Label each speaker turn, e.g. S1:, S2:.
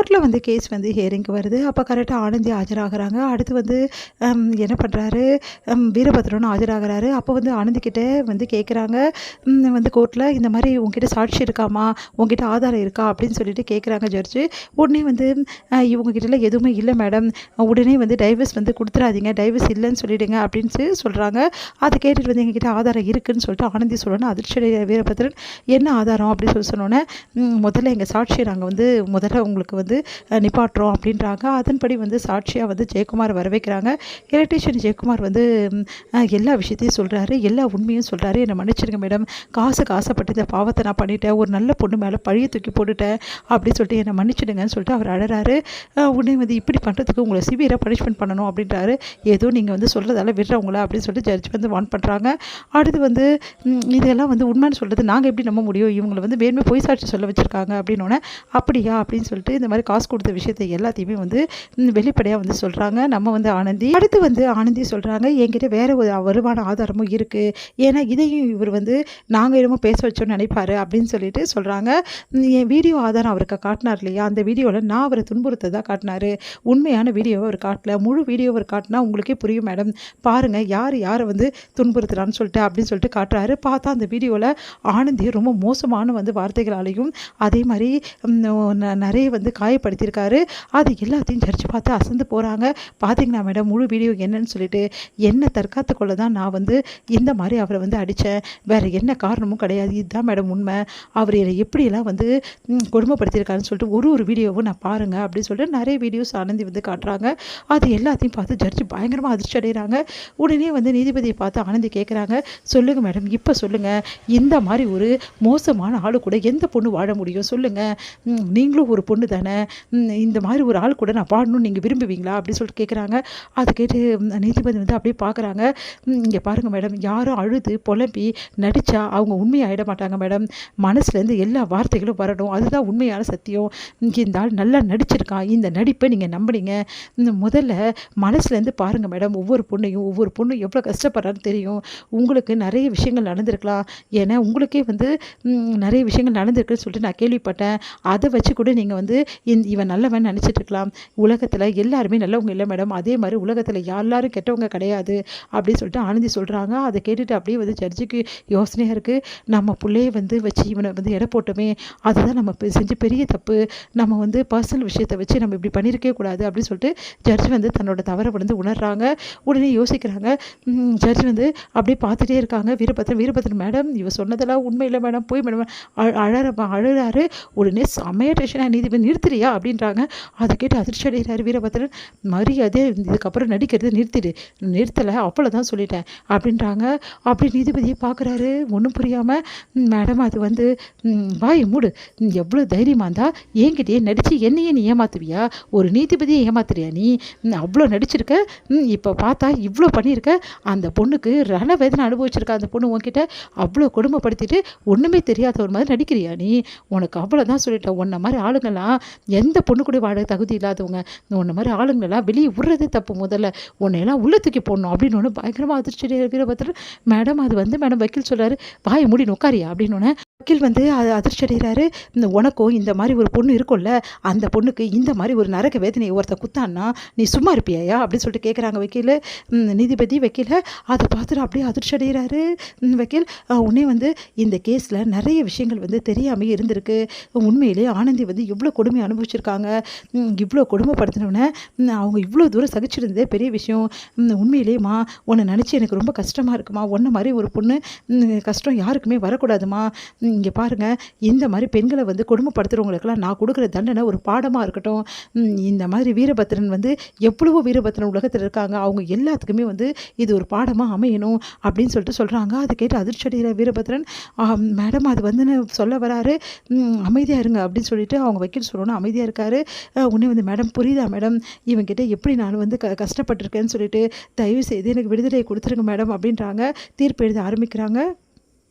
S1: கோர்ட்டில் வந்து கேஸ் வந்து ஹியரிங்க்கு வருது. அப்போ கரெக்டாக ஆனந்தி ஆஜராகிறாங்க. அடுத்து வந்து என்ன பண்ணுறாரு, வீரபத்ரன் ஆஜராகிறாரு. அப்போ வந்து ஆனந்தி கிட்டே வந்து கேட்குறாங்க, வந்து கோர்ட்டில் இந்த மாதிரி உங்ககிட்ட சாட்சி இருக்காமா, உங்ககிட்ட ஆதாரம் இருக்கா அப்படின்னு சொல்லிட்டு கேட்குறாங்க ஜட்ஜு. உடனே வந்து இவங்ககிட்டலாம் எதுவுமே இல்லை மேடம், உடனே வந்து டைவர்ஸ் வந்து கொடுத்துறாதீங்க, டைவர்ஸ் இல்லைன்னு சொல்லிவிடுங்க அப்படின்னு சொல்கிறாங்க. அதை கேட்டுட்டு வந்து எங்ககிட்ட ஆதாரம் இருக்குதுன்னு சொல்லிட்டு ஆனந்தி சொல்லணும். அதிர்ச்சி வீரபத்ரன் என்ன ஆதாரம் அப்படின்னு சொன்னோன்னே, முதல்ல எங்கள் சாட்சியை நாங்கள் வந்து முதல்ல உங்களுக்கு வந்து நிப்பாட்டுறோம் அப்படின்றாங்க. அதன்படி வந்து சாட்சியாக வந்து ஜெயக்குமார் வர வைக்கிறாங்க. எலக்ட்ரிஷியன் ஜெயக்குமார் வந்து எல்லா விஷயத்தையும் சொல்கிறாரு, எல்லா உண்மையும் சொல்கிறாரு. என்னை மன்னிச்சிருங்க மேடம், காசுக்கு ஆசைப்பட்டு இந்த பாவத்தை நான் பண்ணிட்டேன், ஒரு நல்ல பொண்ணு மேலே பழிய தூக்கி போட்டுட்டேன் அப்படின்னு சொல்லிட்டு என்னை மன்னிச்சிடுங்கன்னு சொல்லிட்டு அவர் அழறாரு. உடனே வந்து இப்படி பண்ணுறதுக்கு உங்களை சிவியராக பனிஷ்மெண்ட் பண்ணணும் அப்படின்றாரு. ஏதோ நீங்கள் வந்து சொல்கிறதால விடுறவங்கள அப்படின்னு சொல்லிட்டு ஜட்ஜ் வந்து வார்ன் பண்ணுறாங்க. அடுத்து வந்து இதெல்லாம் வந்து உண்மைன்னு சொல்கிறது நாங்கள் எப்படி நம்ப முடியும், இவங்களை வந்து வேணுமே பொய் சாட்சி சொல்ல வச்சுருக்காங்க அப்படின்னோடனே, அப்படியா அப்படின்னு சொல்லிட்டு இந்த மாதிரி காசு கொடுத்த விஷயத்தை எல்லாத்தையுமே வந்து வெளிப்படையாக வந்து சொல்கிறாங்க நம்ம வந்து ஆனந்தி. அடுத்து வந்து ஆனந்தி சொல்கிறாங்க, என்கிட்ட வேறு ஒரு வருமான ஆதாரமும் இருக்குது, ஏன்னா இதையும் இவர் வந்து நாங்கள் என்னமோ பேச வச்சோன்னு நினைப்பாரு அப்படின்னு சொல்லிட்டு சொல்கிறாங்க. என் வீடியோ ஆதாரம் அவருக்கு காட்டினார் இல்லையா, அந்த வீடியோவில் நான் அவரை துன்புறுத்ததான் காட்டினார், உண்மையான வீடியோவை அவர் காட்டல, முழு வீடியோவை அவர் காட்டினா உங்களுக்கே புரியும் மேடம், பாருங்கள் யார் யாரை வந்து துன்புறுத்துறான்னு சொல்லிட்டு அப்படின்னு சொல்லிட்டு காட்டுறாரு. பார்த்தா அந்த வீடியோவில் ஆனந்தி ரொம்ப மோசமான வந்து வார்த்தைகளாலையும் அதே மாதிரி நிறைய வந்து காயப்படுத்தியிருக்காரு. அது எல்லாத்தையும் ஜட்ஜ் பார்த்து அசந்து போகிறாங்க. பார்த்தீங்கன்னா மேடம் முழு வீடியோ என்னன்னு சொல்லிட்டு, என்ன தற்காத்து கொள்ள தான் நான் வந்து இந்த மாதிரி அவரை வந்து அடித்தேன், வேறு என்ன காரணமும் கிடையாது, இதுதான் மேடம் உண்மை, அவர் என்னை எப்படியெல்லாம் வந்து கொடுமைப்படுத்தியிருக்காருன்னு சொல்லிட்டு ஒரு வீடியோவும் நான் பாருங்கள் அப்படின்னு சொல்லிட்டு நிறைய வீடியோஸ் ஆனந்தி வந்து காட்டுறாங்க. அது எல்லாத்தையும் பார்த்து ஜட்ஜ் பயங்கரமாக அதிர்ச்சி அடைகிறாங்க. உடனே வந்து நீதிபதியை பார்த்து ஆனந்தி கேட்குறாங்க, சொல்லுங்கள் மேடம், இப்போ சொல்லுங்கள், இந்த மாதிரி ஒரு மோசமான ஆளு கூட எந்த பொண்ணு வாழ முடியும் சொல்லுங்கள், நீங்களும் ஒரு பொண்ணு தானே, இந்த மாதிரி ஒரு ஆள் கூட நான் பாடணும்னு நீங்கள் விரும்புவீங்களா அப்படின்னு சொல்லிட்டு கேட்குறாங்க. அதை கேட்டு நீதிபதி வந்து அப்படியே பார்க்குறாங்க. இங்கே பாருங்கள் மேடம், யாரும் அழுது புலம்பி நடித்தா அவங்க உண்மையாகிட மாட்டாங்க மேடம், மனசுலேருந்து எல்லா வார்த்தைகளும் வரணும், அதுதான் உண்மையான சத்தியம். இந்த ஆள் நல்லா நடிச்சிருக்கான், இந்த நடிப்பை நீங்கள் நம்பினீங்க, முதல்ல மனசுலேருந்து பாருங்கள் மேடம், ஒவ்வொரு பொண்ணும் எவ்வளோ கஷ்டப்படுறான்னு தெரியும், உங்களுக்கு நிறைய விஷயங்கள் நடந்திருக்கலாம், ஏன்னா உங்களுக்கே வந்து நிறைய விஷயங்கள் நடந்திருக்குன்னு சொல்லிட்டு நான் கேள்விப்பட்டேன், அதை வச்சு கூட நீங்கள் வந்து இவன் நல்லவன் நினச்சிட்டு இருக்கலாம், உலகத்தில் எல்லாருமே நல்லவங்க இல்லை மேடம், அதே மாதிரி உலகத்தில் எல்லாரும் கெட்டவங்க கிடையாது அப்படின்னு சொல்லிட்டு ஆனந்தி சொல்கிறாங்க. அதை கேட்டுட்டு அப்படியே வந்து ஜட்ஜுக்கு யோசனையாக இருக்குது, நம்ம பிள்ளைய வந்து வச்சு இவனை வந்து எடை போட்டோமே, அதுதான் நம்ம செஞ்ச பெரிய தப்பு, நம்ம வந்து பர்சனல் விஷயத்தை வச்சு நம்ம இப்படி பண்ணியிருக்கவே கூடாது அப்படின்னு சொல்லிட்டு ஜட்ஜ் வந்து தன்னோட தவறை வந்து உணர்றாங்க. உடனே யோசிக்கிறாங்க. ஜட்ஜ் வந்து அப்படியே பார்த்துட்டே இருக்காங்க. வீரபத்ரன் மேடம் இவ சொன்னதெல்லாம் உண்மை இல்லை மேடம், போய் மேடம் அழுறாரு. உடனே செமையா டென்ஷனாக நீதிபதி நிறுத்துறியா அப்படின்றாங்க. அதை கேட்டு அதிர்ச்சி அடைகிறாரு வீரபத்ரன். மரியாதை இதுக்கப்புறம் நடிக்கிறது நிறுத்தலை அவ்வளோதான் சொல்லிட்டேன் அப்படின்றாங்க. அப்படி நீதிபதியை பார்க்குறாரு, ஒன்றும் புரியாமல், மேடம் அது வந்து வாய் மூடு, எவ்வளோ தைரியமாக இருந்தால் என்கிட்டயே நடித்து என்னையே நீ ஏமாத்துவியா, ஒரு நீதிபதியை ஏமாத்துறியா நீ, அவ்வளோ நடிச்சிருக்க, இப்போ பார்த்தா இவ்வளோ பண்ணியிருக்க, அந்த பொண்ணுக்கு ரணவேதனை அனுபவிச்சிருக்க, அந்த பொண்ணு உன்கிட்ட அவ்வளோ கொடுமைப்படுத்திட்டு ஒன்றுமே தெரியாத ஒரு மாதிரி நடிக்கிறியா நீ, உனக்கு அவ்வளோதான் சொல்லிட்டேன், உன்ன மாதிரி ஆளுங்கள்லாம் எந்த பொண்ணு கூட வாழ தகுதி இல்லாதவங்க, உன்ன மாதிரி ஆளுங்களெல்லாம் வெளியே விடுறதே தப்பு, முதல்ல உன்னையெல்லாம் உள்ள தூக்கி போடணும் அப்படின்னு ஒன்று பயங்கரமாக அதிர்ச்சி வீரபத்ரன். மேடம் அது வந்து மேடம் வக்கீல் சொல்கிறாரு, வாயை மூடி நுக்காரியா அப்படின்னு வக்கீல் வந்து அதிர்ச்சி அடைகிறாரு. உனக்கும் இந்த மாதிரி ஒரு பொண்ணு இருக்கும்ல, அந்த பொண்ணுக்கு இந்த மாதிரி ஒரு நரக வேதனையை ஒருத்த குத்தான்னா நீ சும்மா இருப்பியா அப்படின்னு சொல்லிட்டு கேட்குறாங்க வக்கீல். நீதிபதி வக்கீலை அதை பார்த்துட்டு அப்படியே அதிர்ச்சி அடைகிறாரு வக்கீல். உடனே வந்து இந்த கேஸில் நிறைய விஷயங்கள் வந்து தெரியாமல் இருந்திருக்கு, உண்மையிலே ஆனந்தி வந்து இவ்வளோ கொடுமை அனுபவிச்சிருக்காங்க, இவ்வளோ கொடுமைப்படுத்தினோன்னே அவங்க இவ்வளோ தூரம் சகிச்சிருந்ததே பெரிய விஷயம், உண்மையிலேயேம்மா உன்னை நினச்சி எனக்கு ரொம்ப கஷ்டமாக இருக்குமா, உன்ன மாதிரி ஒரு பொண்ணு கஷ்டம் யாருக்குமே வரக்கூடாதுமா, இங்கே பாருங்கள், இந்த மாதிரி பெண்களை வந்து கொடுமைப்படுத்துகிறவங்களுக்கெல்லாம் நான் கொடுக்குற தண்டனை ஒரு பாடமாக இருக்கட்டும், இந்த மாதிரி வீரபத்ரன் வந்து எவ்வளவோ வீரபத்ரன் உலகத்தில் இருக்காங்க, அவங்க எல்லாத்துக்குமே வந்து இது ஒரு பாடமாக அமையணும் அப்படின்னு சொல்லிட்டு சொல்கிறாங்க. அதை கேட்டு அதிர்ச்சி அடைகிற வீரபத்ரன், மேடம் அது வந்து சொல்ல வராரு, அமைதியாக இருங்க அப்படின்னு சொல்லிட்டு அவங்க வக்கீல் சொல்லணும், அமைதியாக இருக்காரு. உடனே வந்து மேடம் புரியுதா மேடம், இவங்கிட்ட எப்படி நான் வந்து கஷ்டப்பட்டிருக்கேன்னு சொல்லிட்டு தயவு செய்து எனக்கு விடுதலை கொடுத்துருங்க மேடம் அப்படின்றாங்க. தீர்ப்பு எழுத ஆரம்பிக்கிறாங்க.